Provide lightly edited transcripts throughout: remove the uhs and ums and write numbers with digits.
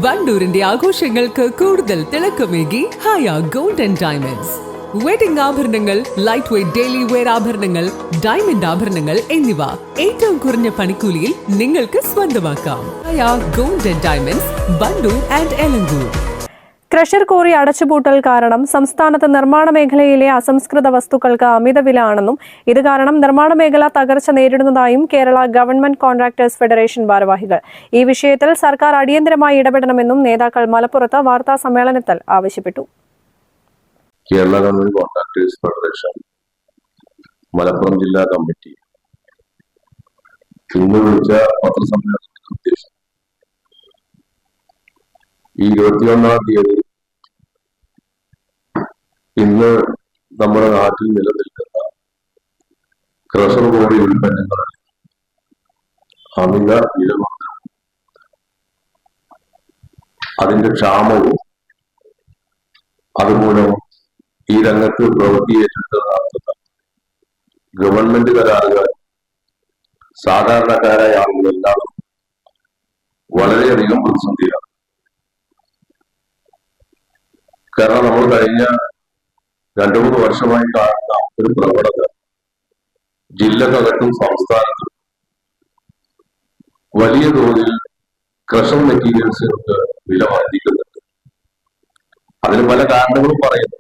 വണ്ടൂരിന്റെ ആഘോഷങ്ങൾക്ക് കൂടുതൽ തിളക്കമേകി Haya gold and diamonds. Wedding ആഭരണങ്ങൾ, ലൈറ്റ് വെയ്റ്റ് ഡെയിലി വെയർ ആഭരണങ്ങൾ, ഡയമണ്ട് ആഭരണങ്ങൾ എന്നിവ ഏറ്റവും കുറഞ്ഞ പണിക്കൂലിയിൽ നിങ്ങൾക്ക് സ്വന്തമാക്കാം. Haya gold and diamonds, Wandoor and Elankur. Crusher quarry അടച്ചുപൂട്ടൽ കാരണം സംസ്ഥാനത്ത് നിർമ്മാണ മേഖലയിലെ അസംസ്കൃത വസ്തുക്കൾക്ക് അമിത വില ആണെന്നും ഇത് കാരണം നിർമ്മാണ മേഖല തകർച്ച നേരിടുന്നതായും കേരള ഗവൺമെന്റ് കോൺട്രാക്ടേഴ്സ് ഫെഡറേഷൻ ഭാരവാഹികൾ. ഈ വിഷയത്തിൽ സർക്കാർ അടിയന്തരമായി ഇടപെടണമെന്നും നേതാക്കൾ മലപ്പുറത്ത് വാർത്താ സമ്മേളനത്തിൽ ആവശ്യപ്പെട്ടു. Kerala government contractors federation Malappuram ജില്ലാ കമ്മിറ്റി ഇന്ന് വിളിച്ച പത്രസമ്മേളനത്തിന്റെ ഉദ്ദേശം ഈ 21-ാം തീയതി ഇന്ന് നമ്മുടെ നാട്ടിൽ നിലനിൽക്കുന്ന ക്രഷർ കോറി ഉൽപ്പന്നങ്ങളിൽ അമിത വിലവർദ്ധന, അതിന്റെ ക്ഷാമവും അതുമൂലം ഈ രംഗത്ത് പ്രവൃത്തി ഏറ്റെടുത്ത് നടത്തുന്ന ഗവൺമെന്റ് കരാറുകാർ, സാധാരണക്കാരായ ആളുകളെല്ലാം വളരെയധികം പ്രതിസന്ധിയാണ്. കാരണം നമ്മൾ കഴിഞ്ഞ 2-3 വർഷമായി കാണുന്ന ഒരു പ്രവണത ജില്ലക്കകത്തും സംസ്ഥാനത്തും വലിയ തോതിൽ ക്രഷർ മെറ്റീരിയൽസുകൾക്ക് വില വർദ്ധിക്കുന്നുണ്ട്. അതിന് പല കാരണങ്ങളും പറയുന്നു.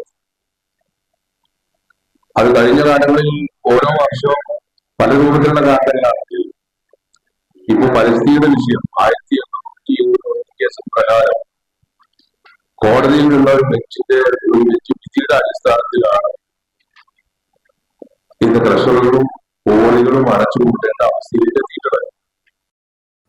അത് കഴിഞ്ഞ കാലങ്ങളിൽ ഓരോ വർഷവും പല രൂപത്തിലുള്ള കാരണങ്ങളാണെങ്കിൽ ഇപ്പൊ പരിസ്ഥിതിയുടെ വിഷയം 1870 കേസ് പ്രകാരം കോടതിയിൽ നിന്നുള്ള ഒരു ബെഞ്ചിന്റെ വിധിയുടെ അടിസ്ഥാനത്തിലാണ് ഇന്ന് ക്രഷറുകളും കോറികളും അടച്ചുപൂട്ടേണ്ട അവസ്ഥയിലേക്ക് എത്തിയിട്ടുള്ളത്.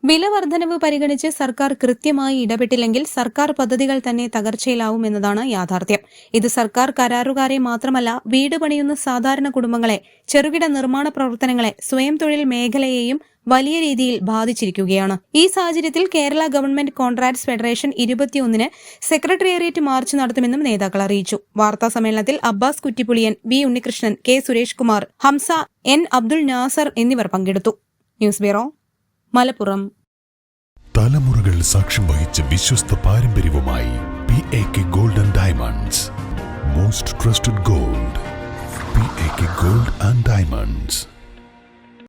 വില വർധനവ് പരിഗണിച്ച് സർക്കാർ കൃത്യമായി ഇടപെട്ടില്ലെങ്കിൽ സർക്കാർ പദ്ധതികൾ തന്നെ തകർച്ചയിലാവുമെന്നതാണ് യാഥാർത്ഥ്യം. ഇത് സർക്കാർ കരാറുകാരെ മാത്രമല്ല, വീട് പണിയുന്ന സാധാരണ കുടുംബങ്ങളെ, ചെറുകിട നിർമ്മാണ പ്രവർത്തനങ്ങളെ, സ്വയം തൊഴിൽ മേഖലയെയും വലിയ രീതിയിൽ ബാധിച്ചിരിക്കുകയാണ്. ഈ സാഹചര്യത്തിൽ കേരള ഗവൺമെന്റ് കോൺട്രാക്ടേഴ്സ് ഫെഡറേഷൻ 21-ന് സെക്രട്ടേറിയറ്റ് മാർച്ച് നടത്തുമെന്നും നേതാക്കൾ അറിയിച്ചു. വാർത്താ സമ്മേളനത്തിൽ Abbas Kuttippuliyan, V Unnikrishnan, K Suresh Kumar, Hamsa, N Abdul Nasser എന്നിവർ പങ്കെടുത്തു. News bureau, Malappuram. തലമുറകൾ സാക്ഷ്യം വഹിച്ച വിശ്വസ്ത പാരമ്പര്യവുമായി PAK gold and diamonds. Most trusted gold. PAK gold and diamonds.